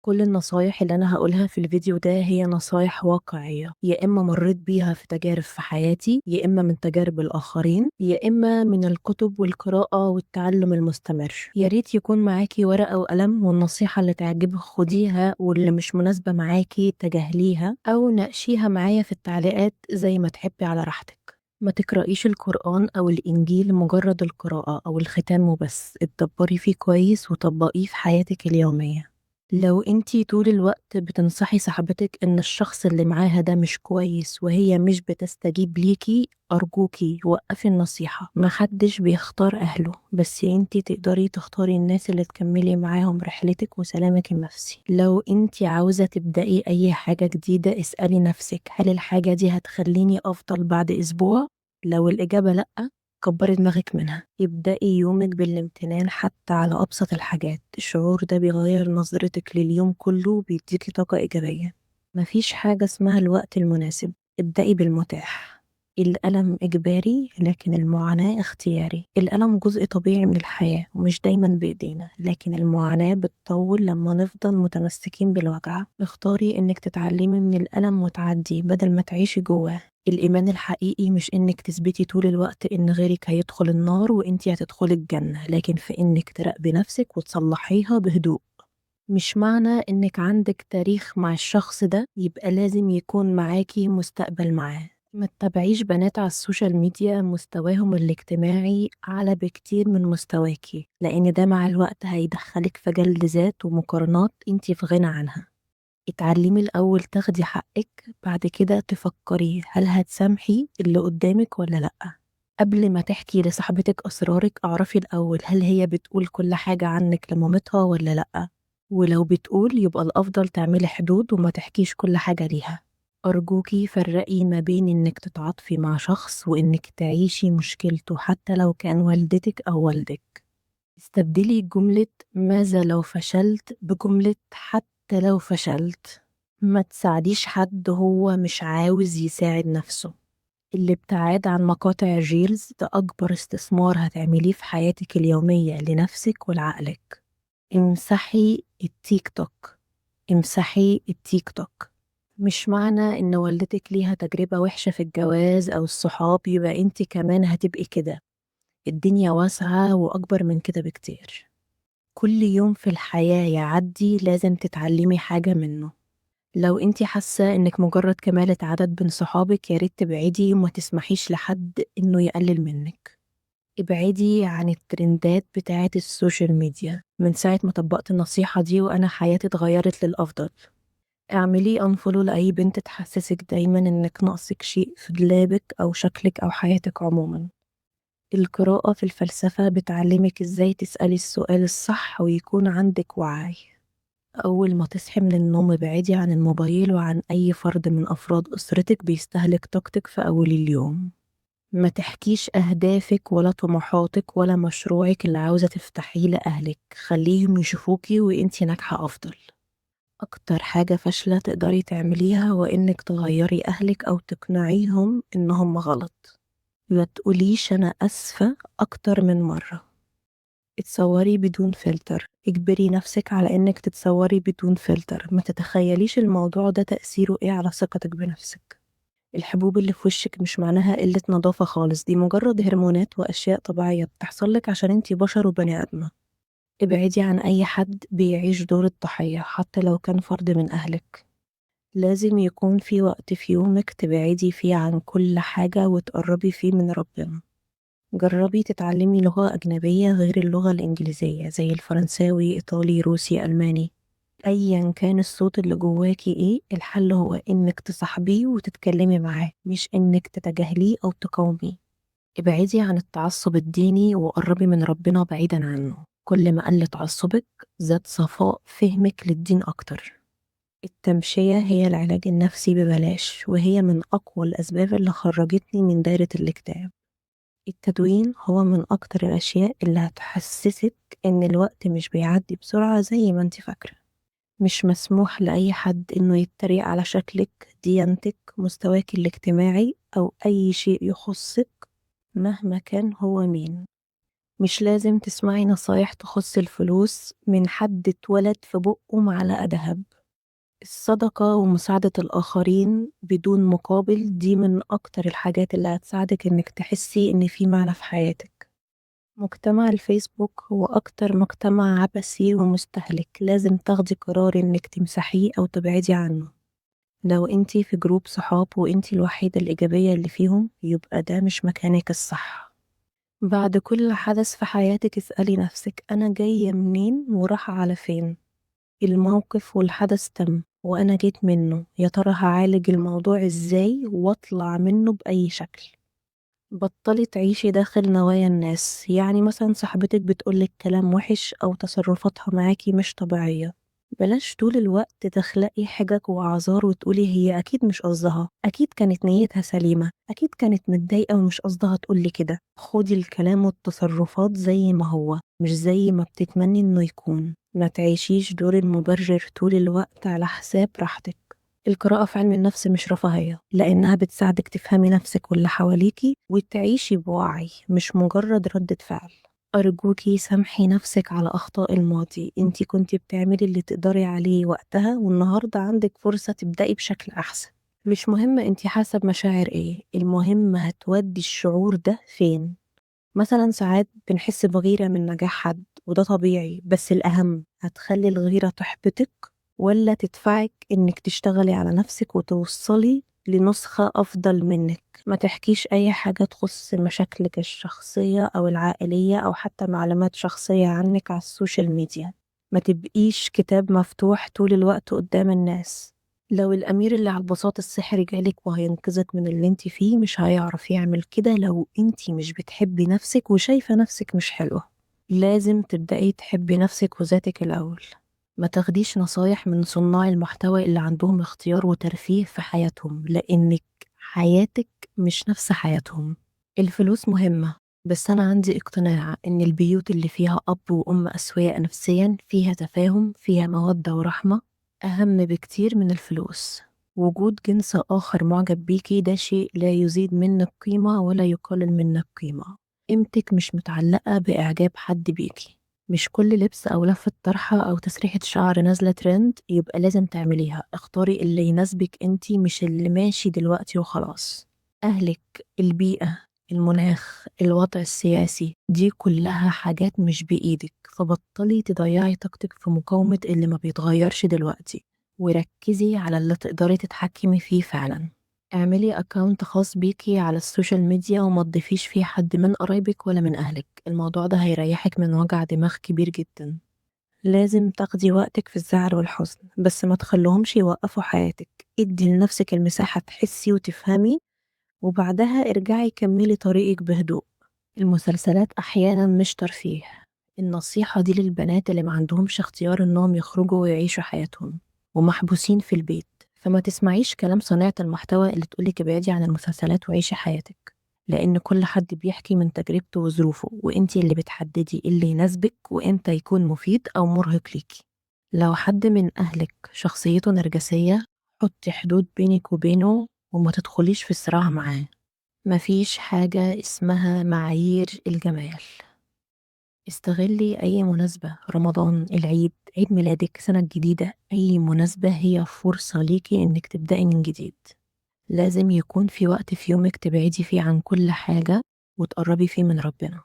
كل النصايح اللي أنا هقولها في الفيديو ده هي نصايح واقعية، يا إما مريت بيها في تجارب في حياتي، يا إما من تجارب الآخرين، يا إما من الكتب والقراءة والتعلم المستمر. يا ريت يكون معاكي ورقة وقلم، والنصيحة اللي تعجبك خديها، واللي مش مناسبة معاكي تجاهليها أو ناقشيها معايا في التعليقات زي ما تحبي على راحتك. ما تقرأيش القرآن أو الإنجيل مجرد القراءة أو الختام وبس، اتدبري فيه كويس وطبقيه في حياتك اليومية. لو انتي طول الوقت بتنصحي صاحبتك ان الشخص اللي معاها ده مش كويس وهي مش بتستجيب ليكي، ارجوكي وقفي النصيحة. محدش بيختار اهله، بس انتي تقدري تختاري الناس اللي تكملي معاهم رحلتك وسلامك النفسي. لو انتي عاوزة تبدأي اي حاجة جديدة، اسألي نفسك هل الحاجة دي هتخليني افضل بعد اسبوع؟ لو الاجابة لأ، كبري دماغك منها. ابدأي يومك بالامتنان حتى على أبسط الحاجات، الشعور ده بيغير نظرتك لليوم كله وبيديكي طاقة إيجابية. مفيش حاجة اسمها الوقت المناسب، ابدأي بالمتاح. الألم إجباري لكن المعاناة اختياري. الألم جزء طبيعي من الحياة ومش دايما بإيدينا، لكن المعاناة بتطول لما نفضل متمسكين بالوجع. اختاري إنك تتعلمي من الألم وتعدي بدل ما تعيشي جواه. الإيمان الحقيقي مش إنك تثبتي طول الوقت إن غيرك هيدخل النار وإنتي هتدخلي الجنة، لكن في إنك تراقبي نفسك وتصلحيها بهدوء. مش معنى إنك عندك تاريخ مع الشخص ده يبقى لازم يكون معاكي مستقبل معاه. ما تتابعيش بنات على السوشيال ميديا مستواهم الاجتماعي أعلى بكتير من مستواكي، لأن ده مع الوقت هيدخلك في جلد ذات ومقارنات انتي في غنى عنها. اتعلمي الأول تاخدي حقك، بعد كده تفكري هل هتسامحي اللي قدامك ولا لأ. قبل ما تحكي لصاحبتك أسرارك، اعرفي الأول هل هي بتقول كل حاجة عنك لمامتها ولا لأ. ولو بتقول يبقى الأفضل تعملي حدود وما تحكيش كل حاجة ليها. أرجوكي فرقي ما بين إنك تتعاطفي مع شخص وإنك تعيشي مشكلته حتى لو كان والدتك أو والدك. استبدلي جملة ماذا لو فشلت بجملة حتى لو فشلت. ما تساعديش حد هو مش عاوز يساعد نفسه. الابتعاد عن مقاطع الريلز ده أكبر استثمار هتعمليه في حياتك اليومية لنفسك ولعقلك. امسحي التيك توك. امسحي التيك توك. مش معنى إن والدتك ليها تجربة وحشة في الجواز أو الصحاب يبقى انت كمان هتبقي كده. الدنيا واسعة وأكبر من كده بكتير. كل يوم في الحياة يعدي لازم تتعلمي حاجة منه. لو انتي حاسة انك مجرد كمالة عدد بين صحابك، ياريت تبعدي وما تسمحيش لحد انه يقلل منك. ابعدي عن الترندات بتاعت السوشيال ميديا. من ساعة ما طبقت النصيحة دي وأنا حياتي اتغيرت للأفضل. اعملي انفولو لأي بنت تحسسك دايما انك ناقصك شيء في دولابك أو شكلك أو حياتك عموما. القراءة في الفلسفة بتعلمك ازاي تسألي السؤال الصح ويكون عندك وعي. أول ما تصحي من النوم ابعدي عن الموبايل وعن أي فرد من أفراد أسرتك بيستهلك طاقتك في أول اليوم. ما تحكيش أهدافك ولا طموحاتك ولا مشروعك اللي عاوزة تفتحيه لأهلك، خليهم يشوفوكي وإنتي ناجحة أفضل. أكتر حاجة فاشلة تقدري تعمليها وإنك تغيري أهلك أو تقنعيهم إنهم غلط. ما تقوليش أنا أسفة أكتر من مرة. اتصوري بدون فلتر. اجبري نفسك على انك تتصوري بدون فلتر. ما تتخيليش الموضوع ده تأثيره ايه على ثقتك بنفسك. الحبوب اللي في وشك مش معناها قلة نظافة خالص، دي مجرد هرمونات وأشياء طبيعية بتحصل لك عشان انتي بشر وبني آدمة. ابعدي عن أي حد بيعيش دور الضحية حتى لو كان فرد من أهلك. لازم يكون في وقت في يومك تبعدي فيه عن كل حاجة وتقربي فيه من ربنا. جربي تتعلمي لغة أجنبية غير اللغة الإنجليزية زي الفرنساوي، إيطالي، روسي، ألماني. أيا كان الصوت اللي جواكي إيه، الحل هو إنك تصاحبيه وتتكلمي معاه، مش إنك تتجاهليه أو تقاوميه. ابعدي عن التعصب الديني وقربي من ربنا بعيدا عنه. كل ما قل تعصبك زاد صفاء فهمك للدين أكتر. التمشية هي العلاج النفسي ببلاش، وهي من أقوى الأسباب اللي خرجتني من دايرة الاكتئاب. التدوين هو من أكتر الأشياء اللي هتحسسك إن الوقت مش بيعدي بسرعة زي ما انت فاكرة. مش مسموح لأي حد إنه يتريق على شكلك، ديانتك، مستواك الاجتماعي أو أي شيء يخصك مهما كان هو مين. مش لازم تسمعي نصايح تخص الفلوس من حد اتولد في بقه معلقة دهب. الصدقة ومساعدة الآخرين بدون مقابل دي من أكتر الحاجات اللي هتساعدك إنك تحسي إن في معنى في حياتك. مجتمع الفيسبوك هو أكتر مجتمع عبثي ومستهلك، لازم تاخدي قرار إنك تمسحيه أو تبعدي عنه. لو انتي في جروب صحاب وانتي الوحيدة الإيجابية اللي فيهم، يبقى ده مش مكانك الصح. بعد كل حدث في حياتك اسألي نفسك، أنا جاية منين ورايحة على فين؟ الموقف والحدث تم وأنا جيت منه، يا ترى هعالج الموضوع ازاي واطلع منه بأي شكل؟ بطلي تعيشي داخل نوايا الناس، يعني مثلا صاحبتك بتقولك كلام وحش أو تصرفاتها معاكي مش طبيعية، بلاش طول الوقت تخلقي حجج وأعذار وتقولي هي أكيد مش قصدها، أكيد كانت نيتها سليمة، أكيد كانت متضايقة ومش قصدها تقولي كده. خدي الكلام والتصرفات زي ما هو، مش زي ما بتتمني إنه يكون. ما تعيشيش دور المبرر طول الوقت على حساب راحتك. القراءة في علم النفس مش رفاهية، لأنها بتساعدك تفهمي نفسك واللي حواليكي وتعيشي بوعي مش مجرد ردة فعل. أرجوكي سامحي نفسك على أخطاء الماضي، انتي كنتي بتعملي اللي تقدري عليه وقتها، والنهاردة عندك فرصة تبدأي بشكل أحسن. مش مهم انتي حاسة بمشاعر ايه، المهم هتودي الشعور ده فين. مثلا ساعات بنحس بغيرة من نجاح حد وده طبيعي، بس الأهم هتخلي الغيرة تحبطك ولا تدفعك إنك تشتغلي على نفسك وتوصلي لنسخة أفضل منك. ما تحكيش أي حاجة تخص مشاكلك الشخصية أو العائلية أو حتى معلومات شخصية عنك على السوشيال ميديا. ما تبقيش كتاب مفتوح طول الوقت قدام الناس. لو الأمير اللي على البساط السحري جالك وهينقذك من اللي انت فيه، مش هيعرف يعمل كده لو انت مش بتحبي نفسك وشايفة نفسك مش حلوة. لازم تبدأي تحبي نفسك وذاتك الأول. ما تاخديش نصايح من صناع المحتوى اللي عندهم اختيار وترفيه في حياتهم، لأنك حياتك مش نفس حياتهم. الفلوس مهمة، بس أنا عندي اقتناع إن البيوت اللي فيها أب وأم أسوياء نفسيا، فيها تفاهم، فيها مودة ورحمة، أهم بكتير من الفلوس. وجود جنس آخر معجب بيكي ده شيء لا يزيد منك قيمة ولا يقلل منك قيمة. قيمتك مش متعلقة بإعجاب حد بيكي. مش كل لبس أو لفة طرحة أو تسريحة شعر نازلة ترند يبقى لازم تعمليها. اختاري اللي يناسبك انتي مش اللي ماشي دلوقتي وخلاص. أهلك، البيئة، المناخ، الوضع السياسي، دي كلها حاجات مش بإيدك، فبطلي تضيعي طاقتك في مقاومة اللي ما بيتغيرش دلوقتي، وركزي على اللي تقدري تتحكمي فيه فعلا. اعملي اكاونت خاص بيكي على السوشيال ميديا وما تضيفيش فيه حد من قرايبك ولا من اهلك، الموضوع ده هيريحك من وجع دماغ كبير جدا. لازم تاخدي وقتك في الزعل والحزن، بس ما تخلوهمش يوقفوا حياتك. ادي لنفسك المساحة تحسي وتفهمي، وبعدها ارجعي كملي طريقك بهدوء. المسلسلات أحيانا مش ترفيه. النصيحة دي للبنات اللي ما عندهمش اختيار إنهم يخرجوا ويعيشوا حياتهم ومحبوسين في البيت. فما تسمعيش كلام صناعة المحتوى اللي تقولك ابعدي عن المسلسلات وعيشي حياتك، لأن كل حد بيحكي من تجربته وظروفه، وإنتي اللي بتحددي اللي يناسبك وإمتى يكون مفيد أو مرهق ليكي. لو حد من أهلك شخصيته نرجسية، حطي حدود بينك وبينه وما تدخليش في صراع معاه. مفيش حاجة اسمها معايير الجمال. استغلي أي مناسبة، رمضان، العيد، عيد ميلادك، سنة جديدة، أي مناسبة هي فرصة ليكي إنك تبدأي من جديد. لازم يكون في وقت في يومك تبعدي فيه عن كل حاجة وتقربي فيه من ربنا.